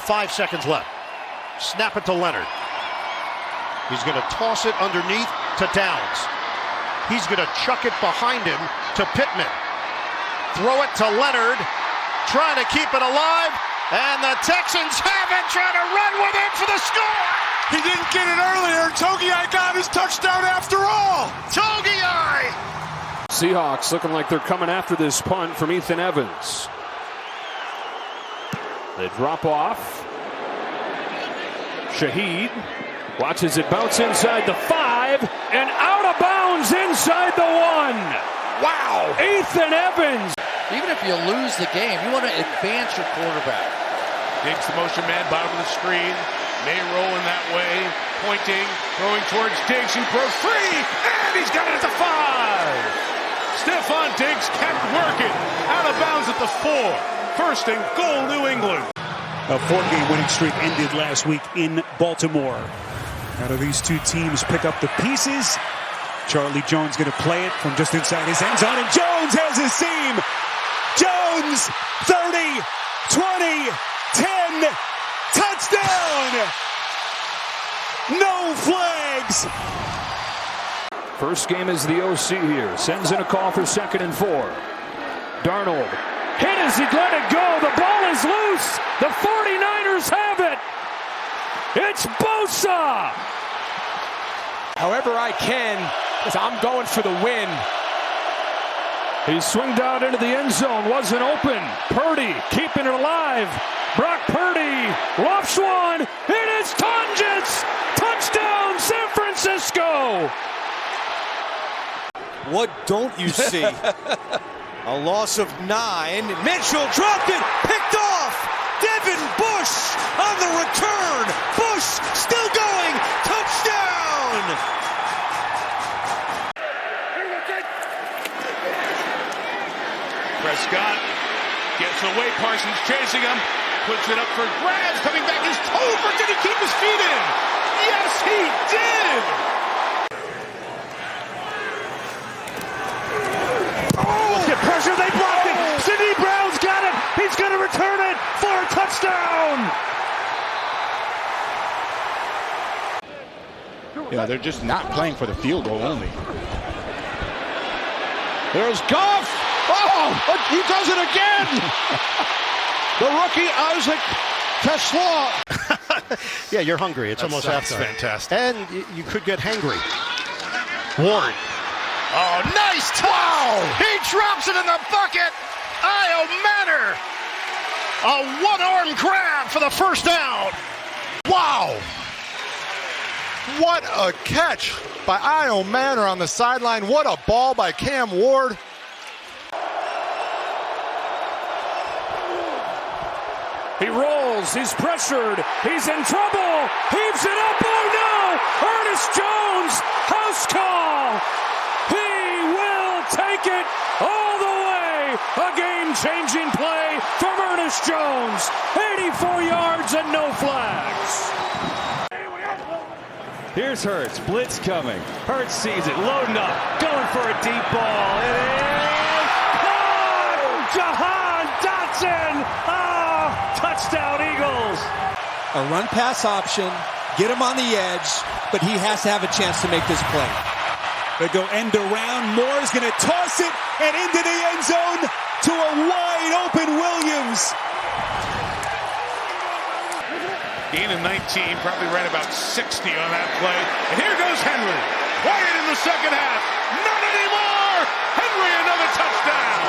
5 seconds left. Snap it to Leonard. He's going to toss it underneath to Downs. He's going to chuck it behind him to Pittman. Throw it to Leonard, trying to keep it alive, and the Texans have it, trying to run with it for the score. He didn't get it earlier. Togiai got his touchdown after all. Togiai! Seahawks looking like they're coming after this punt from Ethan Evans. They drop off. Shaheed watches it bounce inside the 5 and out of bounds inside the 1. Wow! Ethan Evans. Even if you lose the game, you want to advance your quarterback. Diggs the motion man, bottom of the screen. May rolling that way, pointing, throwing towards Diggs, who broke free, and he's got it at the 5. Stephon Diggs kept working, out of bounds at the 4. First and goal, New England. A 4-game winning streak ended last week in Baltimore. How do these two teams pick up the pieces? Charlie Jones going to play it from just inside his end zone, and Jones has his seam. Jones, 30, 20, 10, touchdown! No flags! First game is the OC here. Sends in a call for 2nd and 4. Darnold hit as he let it go. The ball is loose. The 49ers have it. It's Bosa. However I can, because I'm going for the win. He swinged out into the end zone. Wasn't open. Purdy keeping it alive. Brock Purdy lofts one. It is Tonjes. Touchdown, San Francisco. What don't you see? A loss of 9. Mitchell dropped it. Picked off. Devin Bush on the return. Bush still going. Touchdown. Prescott gets away. Parsons chasing him. Puts it up for grabs. Coming back is Tolbert. Did he keep his feet in? Yes, he did. Get pressure. They blocked it. Sidney Brown's got it. He's going to return it for a touchdown. Yeah, they're just not playing for the field goal only. There's Goff. Oh, he does it again. The rookie Isaac Tesla. Yeah, you're hungry. It's almost halftime. Fantastic. And you could get hangry. Ward. Oh, nice touch. Wow! He drops it in the bucket. Io Manor. A one-arm grab for the first down. Wow. What a catch by Io Manor on the sideline. What a ball by Cam Ward. He rolls. He's pressured. He's in trouble. Heaves it up. Oh, no. Ernest Jones. House call. He will take it all the way. A game-changing play from Ernest Jones. 84 yards and no flags. Here's Hurts. Blitz coming. Hurts sees it. Loading up. Going for a deep ball. It is caught! Jahan Dotson. Oh, touchdown Eagles. A run-pass option. Get him on the edge, but he has to have a chance to make this play. They go end around. Moore's going to toss it and into the end zone to a wide open Williams. Gain of 19, probably right about 60 on that play. And here goes Henry. Quiet in the second half. Not anymore. Henry, another touchdown.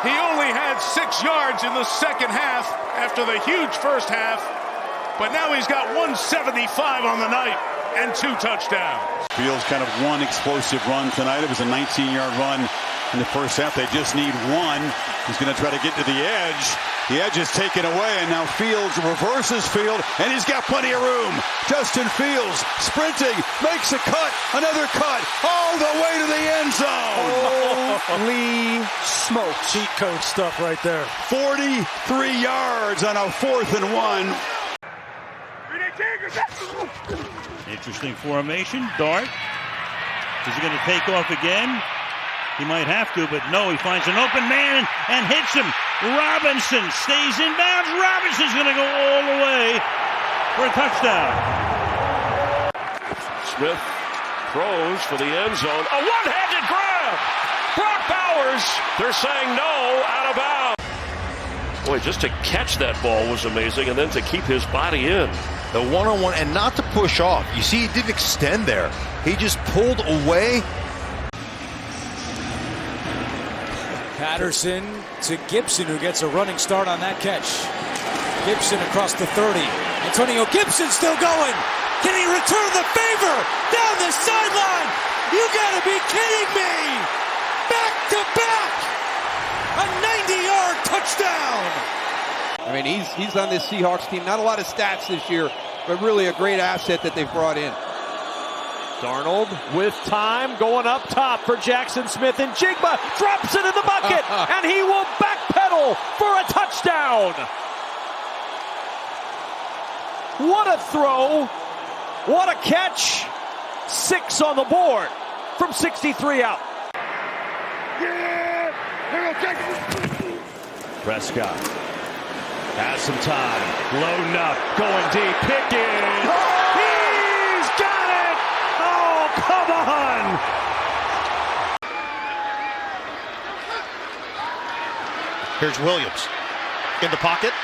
He only had 6 yards in the second half after the huge first half. But now he's got 175 on the night and 2 touchdowns. Fields kind of one explosive run tonight. It was a 19-yard run in the first half. They just need one. He's going to try to get to the edge. The edge is taken away, and now Fields reverses field, and he's got plenty of room. Justin Fields sprinting, makes a cut, another cut, all the way to the end zone. Holy smokes. Cheat code stuff right there. 43 yards on a 4th and 1. Interesting formation. Dart. Is he going to take off again? He might have to, but no, he finds an open man and hits him. Robinson stays in bounds. Robinson's going to go all the way for a touchdown. Smith throws for the end zone. A one-handed grab. Brock Bowers, they're saying no, out of bounds. Boy, just to catch that ball was amazing, and then to keep his body in. The one-on-one, and not to push off. You see, he didn't extend there. He just pulled away. Patterson to Gibson, who gets a running start on that catch. Gibson across the 30. Antonio Gibson still going. Can he return the favor? Down the sideline. You gotta be kidding me. Back to back. A 90-yard touchdown. I mean, he's on this Seahawks team. Not a lot of stats this year, but really a great asset that they've brought in. Darnold with time going up top for Jackson Smith, and Jigba drops it in the bucket, and he will backpedal for a touchdown. What a throw. What a catch. 6 on the board from 63 out. Prescott has some time. Loading up, going deep, Pickens. He's got it. Oh, come on. Here's Williams in the pocket.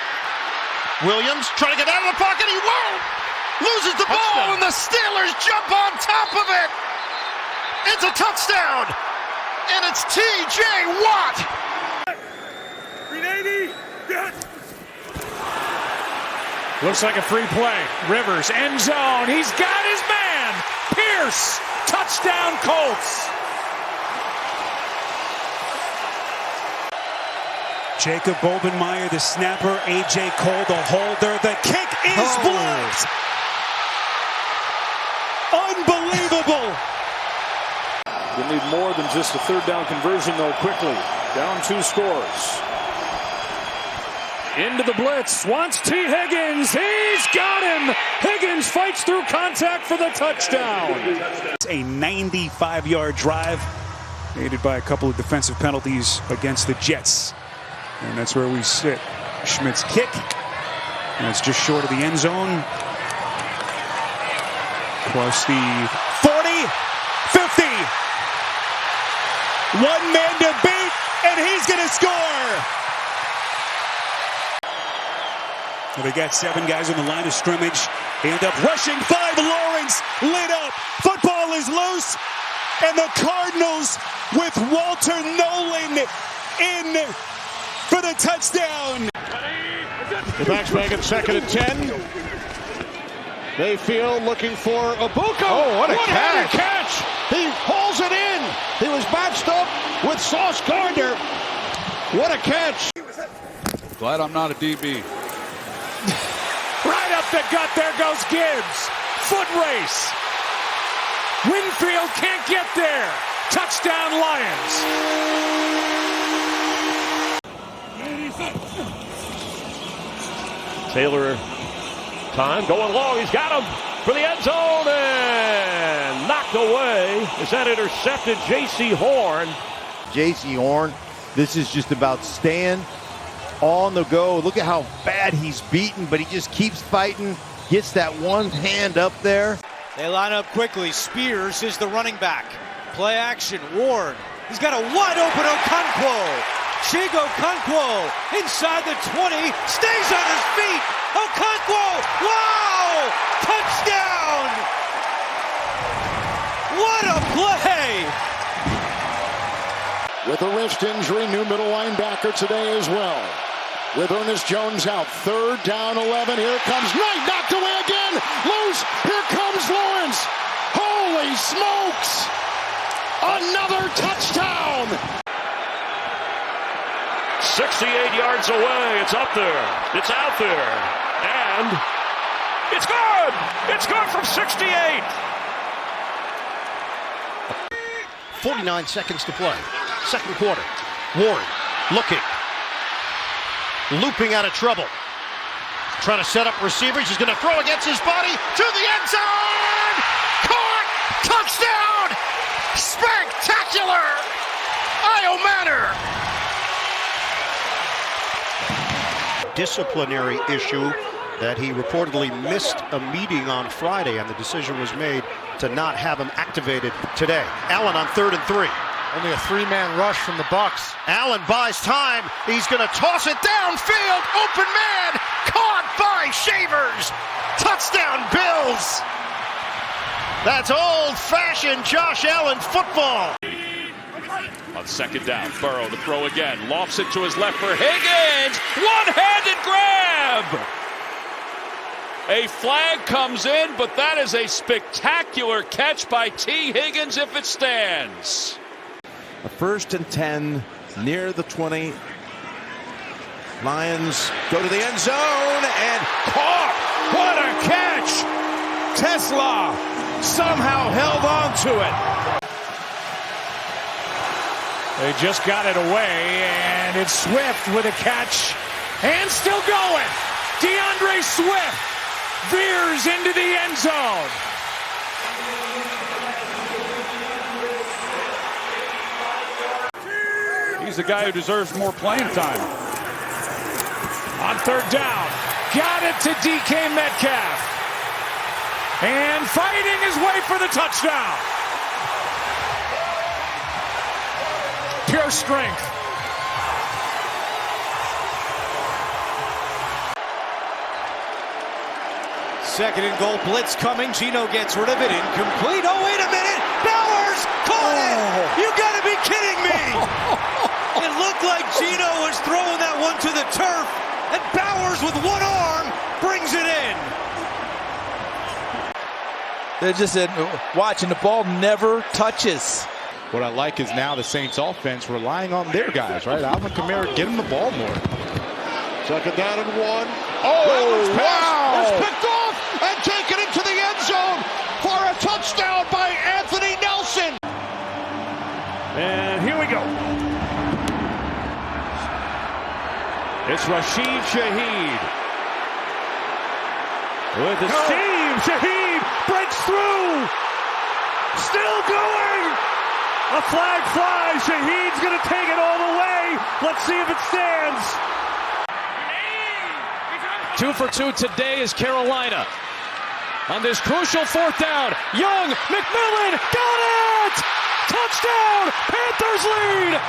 Williams trying to get out of the pocket. He won't. Loses the ball, and the Steelers jump on top of it. It's a touchdown, and it's T.J. Watt. 380. Looks like a free play. Rivers, end zone. He's got his man. Pierce, touchdown Colts. Jacob Bobenmeyer, the snapper. A.J. Cole, the holder. The kick is blocked. Unbelievable. You need more than just a third down conversion, though, quickly. Down 2 scores. Into the blitz. Wants T. Higgins. He's got him. Higgins fights through contact for the touchdown. It's a 95-yard drive, aided by a couple of defensive penalties against the Jets. And that's where we sit. Schmidt's kick. And it's just short of the end zone. Plus the 40, 50. One man to beat, and he's going to score. They got 7 guys on the line of scrimmage. They end up rushing 5. Lawrence lit up. Football is loose. And the Cardinals with Walter Nolan in for the touchdown. The backs make it 2nd and 10. Mayfield looking for Ibuka. Oh, what a catch. He hauls it in. He was matched up with Sauce Gardner. What a catch. Glad I'm not a DB. Right up the gut, there goes Gibbs. Foot race. Winfield can't get there. Touchdown Lions. Taylor, time going long. He's got him for the end zone and knocked away. Is that intercepted? J.C. Horn. J.C. Horn, this is just about staying on the go. Look at how bad he's beaten, but he just keeps fighting, gets that one hand up there. They line up quickly. Spears is the running back. Play action. Ward. He's got a wide open Okonkwo. Chigo Okonkwo inside the 20. Stays on his feet. Okonkwo. Wow! Touchdown! What a play! With a wrist injury, new middle linebacker today as well. With Ernest Jones out, 3rd down 11. Here comes Knight, knocked away again. Loose. Here comes Lawrence. Holy smokes! Another touchdown. 68 yards away. It's up there. It's out there. And it's good. It's good from 68. 49 seconds to play. 2nd quarter. Ward looking. Looping out of trouble. Trying to set up receivers. He's going to throw against his body to the end zone. Caught. Touchdown. Spectacular. Io Manor. disciplinary issue that he reportedly missed a meeting on Friday, and the decision was made to not have him activated today. Allen on 3rd and 3. Only a 3-man rush from the Bucs. Allen buys time. He's going to toss it downfield. Open man. Caught by Shavers. Touchdown, Bills. That's old-fashioned Josh Allen football. On 2nd down, Burrow to throw again. Lofts it to his left for Higgins. One-handed grab. A flag comes in, but that is a spectacular catch by T. Higgins if it stands. A 1st and 10 near the 20. Lions go to the end zone and caught. What a catch! Tesla somehow held on to it. They just got it away, and it's Swift with a catch. And still going. DeAndre Swift veers into the end zone. He's the guy who deserves more playing time. On 3rd down, got it to DK Metcalf. And fighting his way for the touchdown. Pure strength. Second and goal, blitz coming. Gino gets rid of it. Incomplete. Oh, wait a minute. Bowers caught it. You got to be kidding me. It looked like Gino was throwing that one to the turf, and Bowers with one arm brings it in. They're just watching. The ball never touches. What I like is now the Saints offense relying on their guys, right? Alvin Kamara, get him the ball more. 2nd down and 1. Oh, wow! It's picked off and taken into the end zone for a touchdown by Anthony Nelson. And here we go. It's Rashid Shaheed. With the steam, Shaheed breaks through. Still going. A flag flies. Shaheed's going to take it all the way. Let's see if it stands. 2 for 2 today is Carolina. On this crucial 4th down, Young, McMillan, got it! Touchdown! Panthers lead!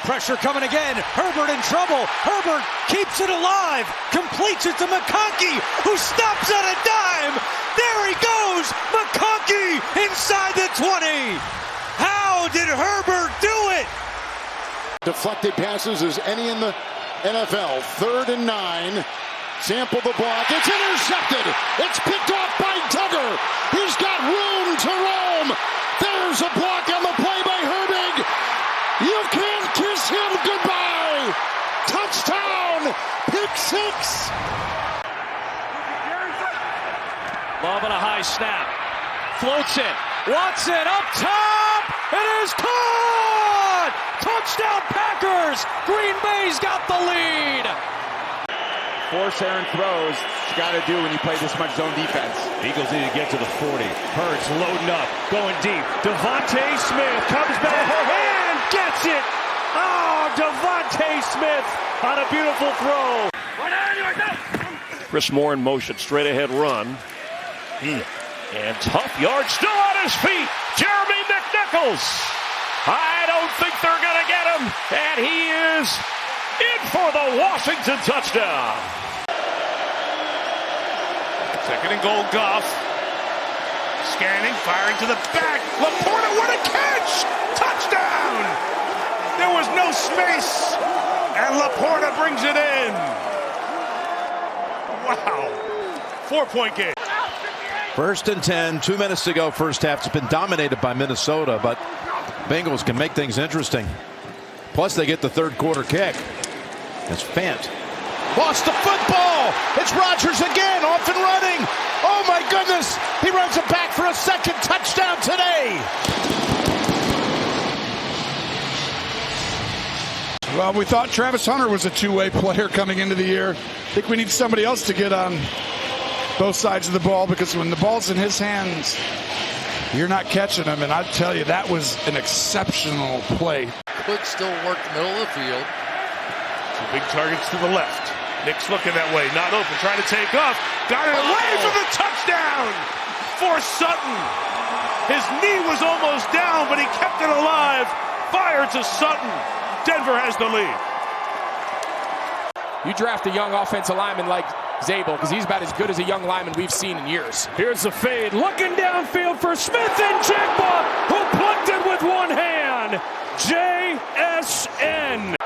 Pressure coming again. Herbert in trouble. Herbert keeps it alive. Completes it to McConkey, who stops at a dime. There he goes. McConkey inside the 20. How did Herbert do it? Deflected passes as any in the NFL. 3rd and 9. Sample the block. It's intercepted. It's picked off by Duggar. He's got room to roam. There's a block on the play by Herbig. You can't kiss him goodbye. Touchdown. Pick 6. Love on a high snap. Floats it. Watson up top. It is caught. Touchdown Packers. Green Bay's got the lead. Force errant throws. You got to do when you play this much zone defense. Eagles need to get to the 40. Hurts loading up, going deep. Devontae Smith comes back and gets it. Oh, Devontae Smith on a beautiful throw. Chris Moore in motion, straight ahead run. And tough yard, still on his feet. Jeremy McNichols. I don't think they're going to get him. And he is in for the Washington touchdown. 2nd and goal, Goff. Scanning, firing to the back. Laporta, what a catch! Touchdown! There was no space, and Laporta brings it in. Wow. 4-point game. 1st and 10, 2 minutes to go. First half. It's been dominated by Minnesota, but Bengals can make things interesting. Plus, they get the 3rd quarter kick. It's Fant. Lost the football. It's Rodgers again, off and running. Oh, my goodness. He runs it back for a 2nd touchdown today. Well, we thought Travis Hunter was a two-way player coming into the year. I think we need somebody else to get on both sides of the ball, because when the ball's in his hands, You're not catching him, and I tell you, that was an exceptional play. Could still work the middle of the field. Two big targets to the left. Nick's looking that way, not open, trying to take off. Got it away for the touchdown for Sutton. His knee was almost down, but he kept it alive. Fire to Sutton. Denver has the lead. You draft a young offensive lineman like Zabel, because he's about as good as a young lineman we've seen in years. Here's the fade, looking downfield for Smith and Jigba, who plucked it with one hand. JSN.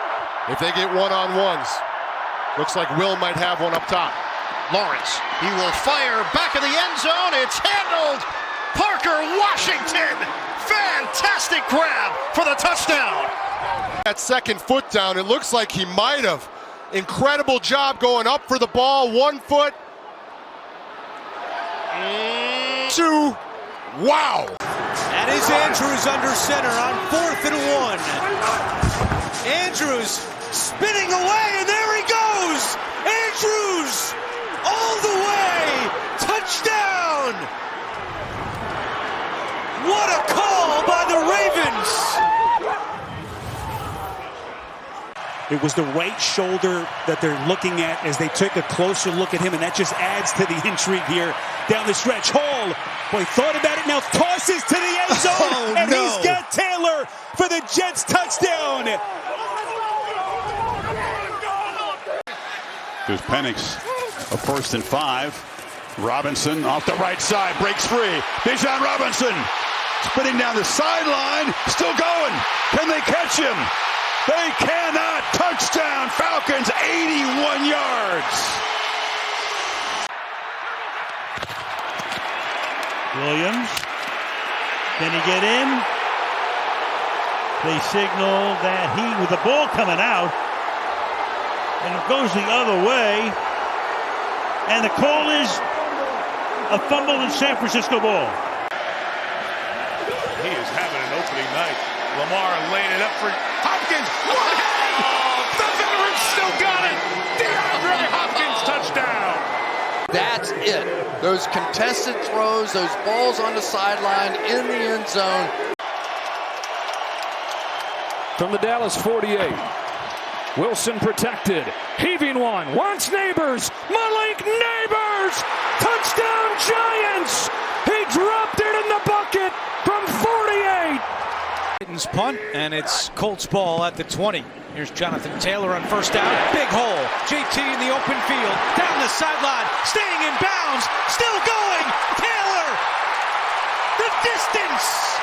If they get one-on-ones, looks like Will might have one up top. Lawrence, he will fire back of the end zone. It's handled. Parker Washington, fantastic grab for the touchdown. That second foot down, it looks like he might have. Incredible job going up for the ball, 1 foot. 2, wow. That is Andrews under center on 4th and 1. Andrews spinning away, and there he goes. Andrews all the way, touchdown. What a call by the Ravens. It was the right shoulder that they're looking at as they took a closer look at him, and that just adds to the intrigue here down the stretch. Hall, boy, thought about it, now tosses to the end zone, and he's got Taylor for the Jets touchdown. There's Penix, a 1st and 5. Robinson off the right side, breaks free. Bijan Robinson spinning down the sideline, still going. Can they catch him? They cannot. Touchdown, Falcons, 81 yards. Williams, can he get in? They signal that he, with the ball coming out, and it goes the other way, and the call is a fumble in San Francisco ball. He is having an opening night. Lamar laying it up for Hopkins. One hand! The veteran still got it! DeAndre Hopkins touchdown! That's it. Those contested throws, those balls on the sideline, in the end zone. From the Dallas 48. Wilson protected. Heaving one. Wants Neighbors. Malik Neighbors! Touchdown Giants! He dropped it in the bucket from 48. Titans punt, and it's Colts ball at the 20. Here's Jonathan Taylor on 1st down. Big hole. JT in the open field. Down the sideline. Staying in bounds. Still going. Taylor. The distance.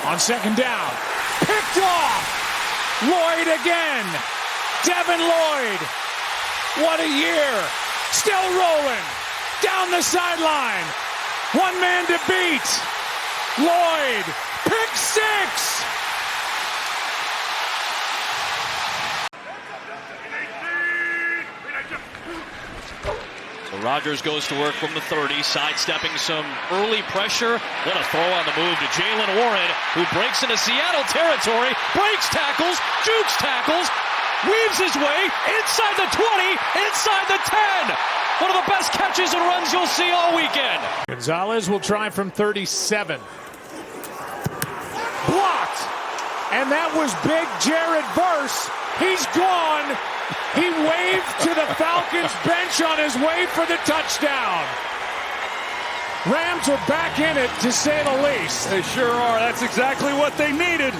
On 2nd down. Picked off. Lloyd again. Devin Lloyd. What a year. Still rolling. Down the sideline. One man to beat. Lloyd. Pick 6. So Rodgers goes to work from the 30, sidestepping some early pressure. What a throw on the move to Jalen Warren, who breaks into Seattle territory, breaks tackles, jukes tackles, weaves his way inside the 20, inside the 10. One of the best catches and runs you'll see all weekend. Gonzalez will try from 37. Blocked. And that was big Jared Verse. He's gone. He waved to the Falcons bench on his way for the touchdown. Rams are back in it, to say the least. They sure are. That's exactly what they needed.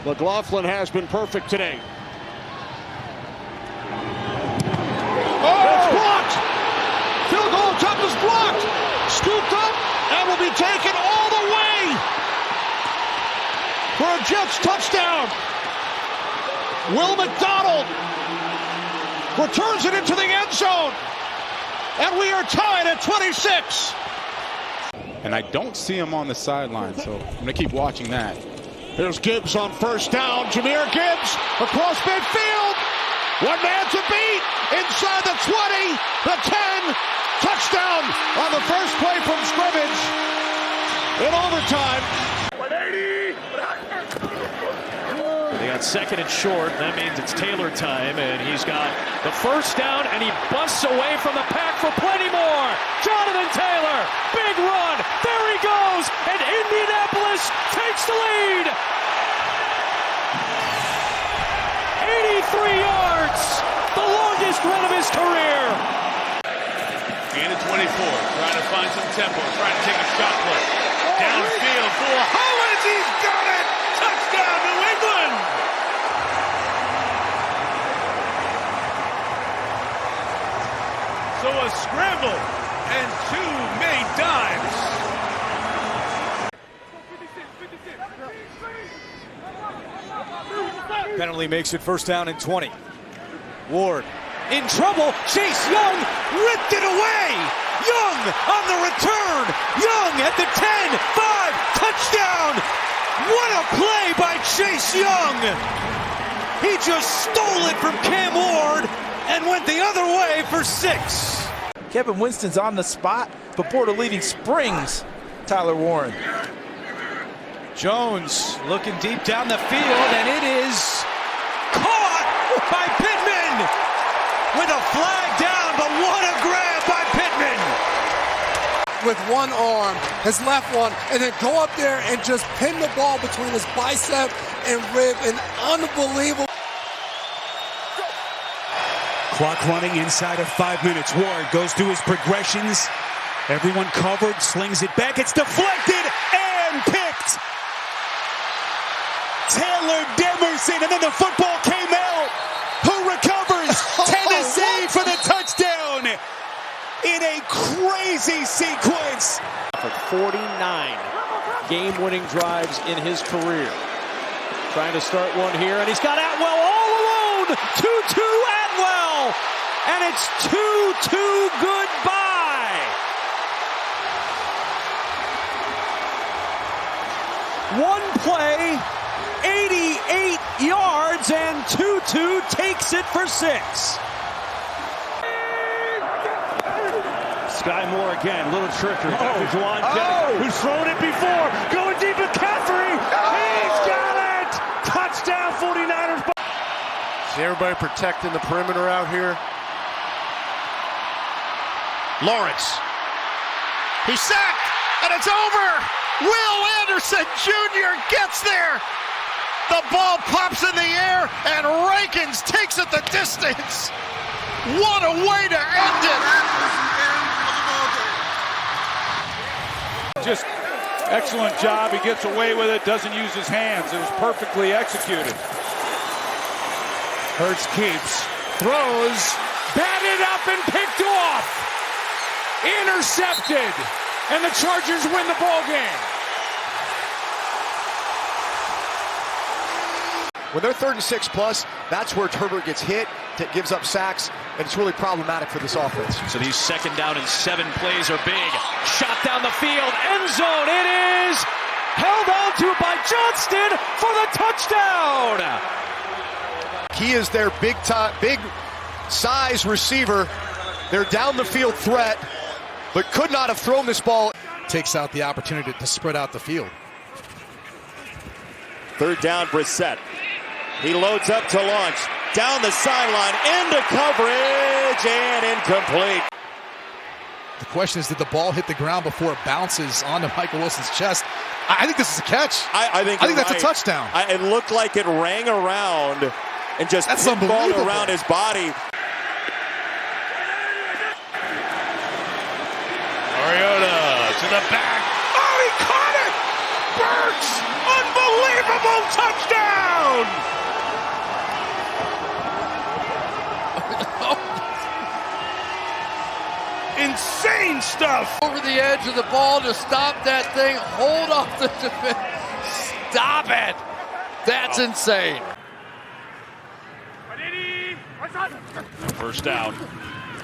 McLaughlin has been perfect today. It's blocked. Field goal attempt is blocked. Scooped up and will be taken all the way for a Jets touchdown. Will McDonald returns it into the end zone, and we are tied at 26. And I don't see him on the sideline, so I'm going to keep watching that. Here's Gibbs on 1st down. Jahmyr Gibbs across midfield. One man to beat. Inside the 20, the 10. Touchdown on the first play from scrimmage. In overtime. 180. They got second and short. That means it's Taylor time, and he's got the first down, and he busts away from the pack for plenty more. Jonathan Taylor, big run. There he goes, and Indianapolis takes the lead. 83 yards, the longest run of his career. Gain of 24, trying to find some tempo, trying to take a shot play. Downfield for Hollins, he's got it! Touchdown, New England! So a scramble and two made dimes. Penalty makes it first down and 20. Ward in trouble. Chase Young ripped it away. Young on the return. Young at the 10, 5, touchdown. What a play by Chase Young. He just stole it from Cam Ward and went the other way for 6. Kevin Winston's on the spot, but Porter leading springs Tyler Warren. Jones looking deep down the field, and it is caught by Pittman with a flag down, but what a grab by Pittman. With one arm, his left one, and then go up there and just pin the ball between his bicep and rib. An unbelievable. Clock running inside of 5 minutes. Ward goes through his progressions. Everyone covered, slings it back. It's deflected and picked. Taylor Demerson, and then the football came out. Who recovers? Tennessee for the touchdown in a crazy sequence. For 49 game-winning drives in his career. Trying to start one here, and he's got Atwell all alone. 2-2 Atwell, and it's 2-2 goodbye. One play, 88 yards, and Tutu takes it for 6. Sky Moore again, little trickery. Juwan Jennings, who's thrown it before, going deep with Caffrey. He's got it! Touchdown 49ers. See everybody protecting the perimeter out here. Lawrence. He's sacked, and it's over. Will Anderson Jr. gets there. The ball pops in the air, and Rankins takes it the distance. What a way to end it. Just excellent job. He gets away with it, doesn't use his hands. It was perfectly executed. Hurts keeps, throws, batted up and picked off. Intercepted, and the Chargers win the ball game. When they're 3rd and 6 plus, that's where Herbert gets hit, gives up sacks, and it's really problematic for this offense. So these 2nd down and 7 plays are big. Shot down the field, end zone. It is held on to by Johnston for the touchdown. He is their big size receiver. They're down the field threat, but could not have thrown this ball. Takes out the opportunity to spread out the field. 3rd down, Brissett. He loads up to launch. Down the sideline, into coverage, and incomplete. The question is, did the ball hit the ground before it bounces onto Michael Wilson's chest? I think this is a catch. I think that's a touchdown. It looked like it rang around and just pinballed around his body. Mariota to the back. Oh, he caught it! Burks! Unbelievable touchdown! Insane stuff! Over the edge of the ball to stop that thing. Hold off the defense. Stop it! That's insane. First down.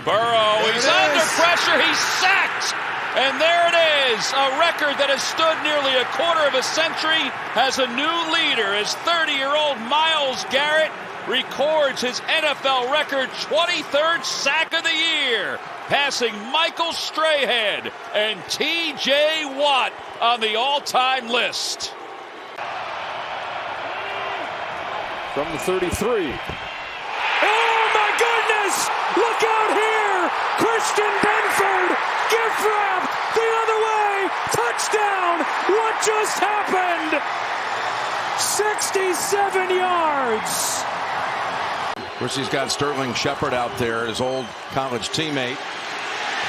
Burrow, he's under pressure, he's sacked! And there it is, a record that has stood nearly a quarter of a century has a new leader as 30-year-old Myles Garrett records his NFL record 23rd sack of the year, passing Michael Strahan and T.J. Watt on the all-time list. from the 33. Oh my goodness! Look out here! Christian Benford gift wrapped the other way! Touchdown! What just happened? 67 yards! Of course, he's got Sterling Shepard out there, his old college teammate.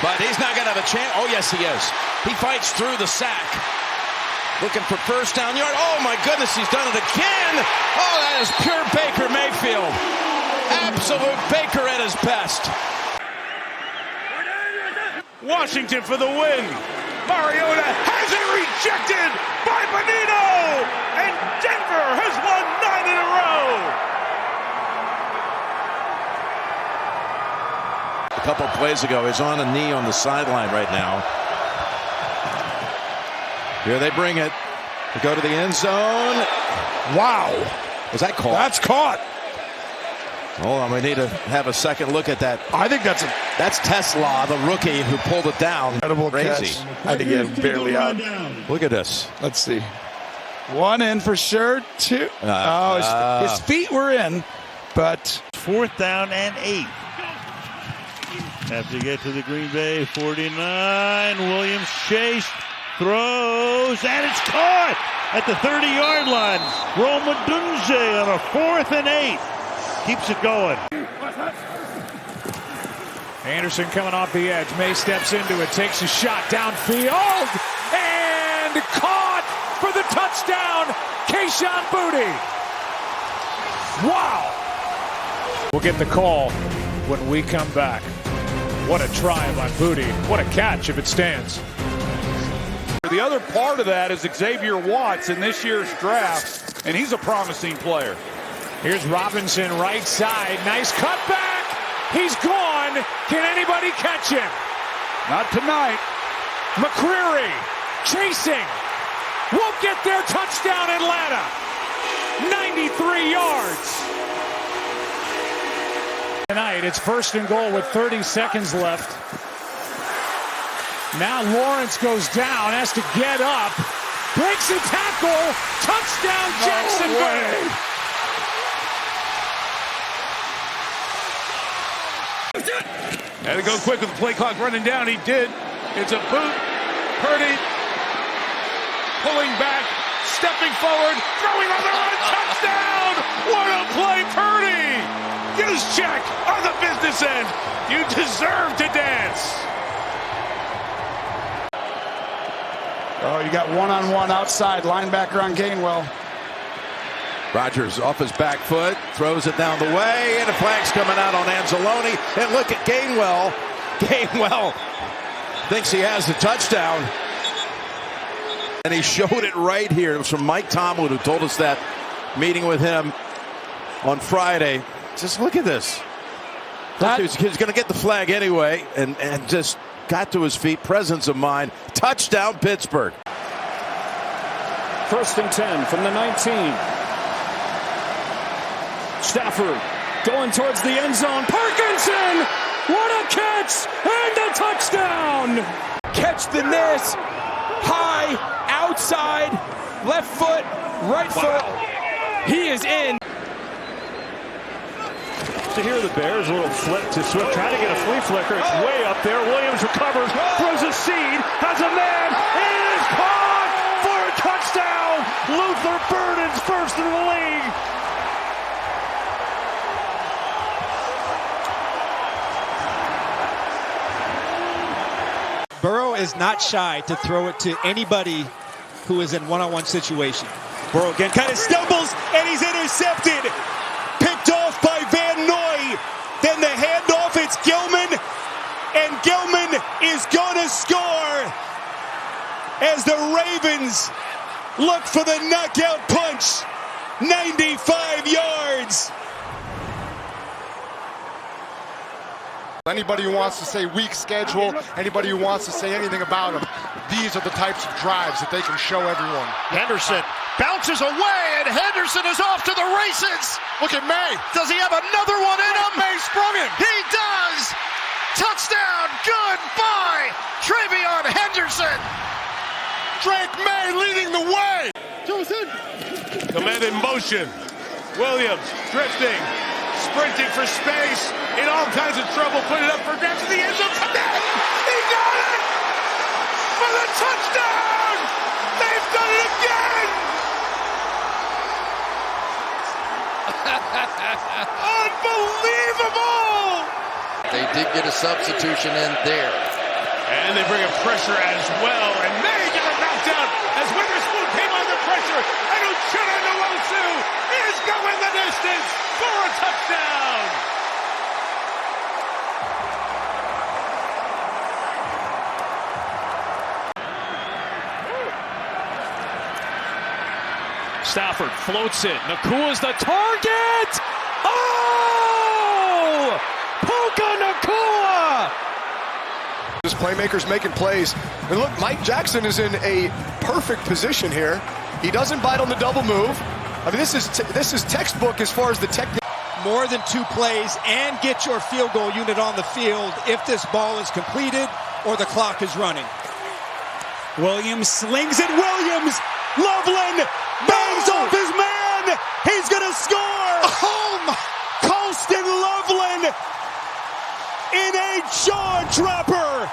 But he's not going to have a chance. Oh, yes, he is. He fights through the sack. Looking for first down yard. Oh, my goodness, he's done it again. Oh, that is pure Baker Mayfield. Absolute Baker at his best. Washington for the win. Mariota has it rejected by Benito. And Denver has won 9 in a row. A couple plays ago, he's on a knee on the sideline right now. Here they bring it. They go to the end zone. Wow. Was that caught? That's caught. Hold on, we need to have a second look at that. I think that's Tesla, the rookie who pulled it down. Incredible Crazy. catch. I think he barely out. Look at this. Let's see. One in for sure. Two. His feet were in, but 4th down and 8. Have to get to the Green Bay 49. Williams chase, throws, and it's caught at the 30-yard line. Rome Odunze on a 4th and 8. Keeps it going. Anderson coming off the edge. May steps into it, takes a shot downfield, and caught for the touchdown. Kayshon Boutte. Wow. We'll get the call when we come back. What a try by Boutte. What a catch if it stands. The other part of that is Xavier Watts in this year's draft, and he's a promising player. Here's Robinson, right side. Nice cutback. He's gone. Can anybody catch him? Not tonight. McCreary chasing. Won't get there. Touchdown, Atlanta. 93 yards. Tonight, it's 1st and goal with 30 seconds left. Now Lawrence goes down, has to get up. Breaks a tackle. Touchdown, Jacksonville. Had to go quick with the play clock running down. He did. It's a boot. Purdy pulling back, stepping forward, throwing on the run. Touchdown! What a play, Purdy! Use check on the business end. You deserve to dance. oh, you got one-on-one outside linebacker on Gainwell. Rodgers off his back foot, throws it down the way, and a flag's coming out on Anzalone. And look at Gainwell. Gainwell thinks he has the touchdown. And he showed it right here. It was from Mike Tomlin, who told us that, meeting with him on Friday. Just look at this. He's going to get the flag anyway, and just got to his feet. Presence of mind. Touchdown, Pittsburgh. 1st and 10 from the 19. Stafford going towards the end zone. Parkinson! What a catch! And a touchdown! Catch the miss. High, outside, left foot, right foot. He is in. To hear the Bears, a little flip to Swift, trying to get a flea flicker. It's way up there. Williams recovers, throws a seed, has a man. It is caught for a touchdown. Luther Burden's first in the league. Burrow is not shy to throw it to anybody who is in one-on-one situation. Burrow again kind of stumbles, and he's intercepted. Picked off by Van Noy. Then the handoff, it's Gilman. And Gilman is going to score as the Ravens look for the knockout punch. 95 yards. Anybody who wants to say weak schedule, anybody who wants to say anything about them, these are the types of drives that they can show everyone. Henderson bounces away, and Henderson is off to the races. Look at May. Does he have another one in him? May sprung him. He does. Touchdown. Goodbye. Travion Henderson. Drake May leading the way. Command in motion. Williams drifting, sprinting for space, in all kinds of trouble, put it up for grabs in the end zone. He got it for the touchdown. They've done it again. Unbelievable. They did get a substitution in there. And they bring a pressure as well, and they get it knocked out as Witherspoon came under pressure, and Uchenna Nwosu is going the distance for a touchdown. Stafford floats it. Nakua's the target. Oh! Puka Nacua! His playmakers making plays. And look, Mike Jackson is in a perfect position here. He doesn't bite on the double move. I mean, this is textbook as far as the technique. More than 2 plays and get your field goal unit on the field if this ball is completed or the clock is running. Williams slings it. Williams! Loveland bangs off his man! He's gonna score! Home! Colston Loveland in a jaw-dropper!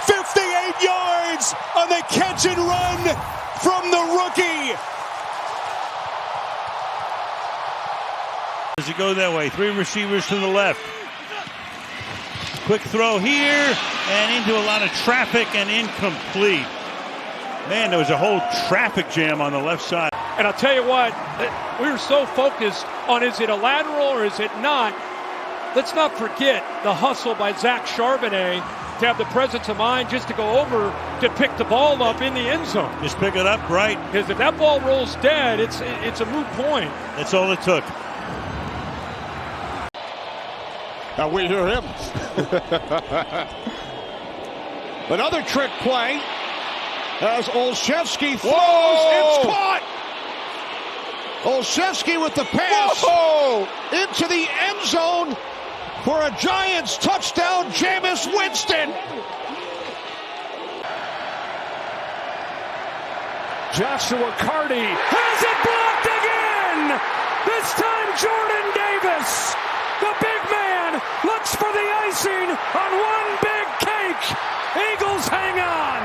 58 yards on the catch and run from the rookie! Does it go that way? 3 receivers to the left. Quick throw here and into a lot of traffic and incomplete. Man, there was a whole traffic jam on the left side. And I'll tell you what, we were so focused on is it a lateral or is it not. Let's not forget the hustle by Zach Charbonnet to have the presence of mind just to go over to pick the ball up in the end zone. Just pick it up, right? Because if that ball rolls dead, it's a moot point. That's all it took. Now we hear him. Another trick play as Olszewski throws. It's caught. Olszewski with the pass into the end zone for a Giants touchdown. Jameis Winston. Joshua Carty has it blocked again. This time Jordan Davis, the big man, looks for the icing on one big cake. Eagles hang on.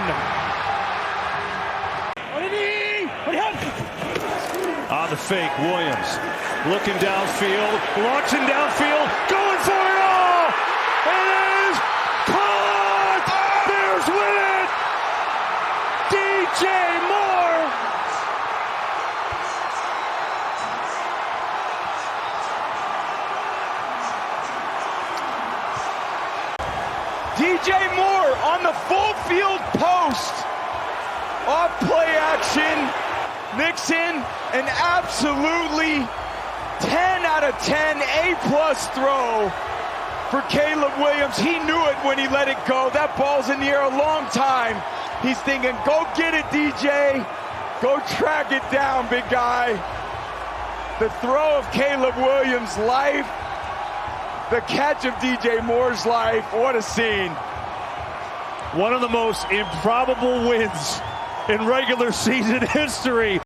On the fake, Williams looking downfield, launching downfield, going for it all. It is caught. Bears win it. DJ Moore. DJ Moore on the full field post. Off play action. Nixon, an absolutely 10 out of 10 A-plus throw for Caleb Williams. He knew it when he let it go. That ball's in the air a long time. He's thinking, go get it, DJ. Go track it down, big guy. The throw of Caleb Williams' life. The catch of DJ Moore's life. What a scene. One of the most improbable wins in regular season history.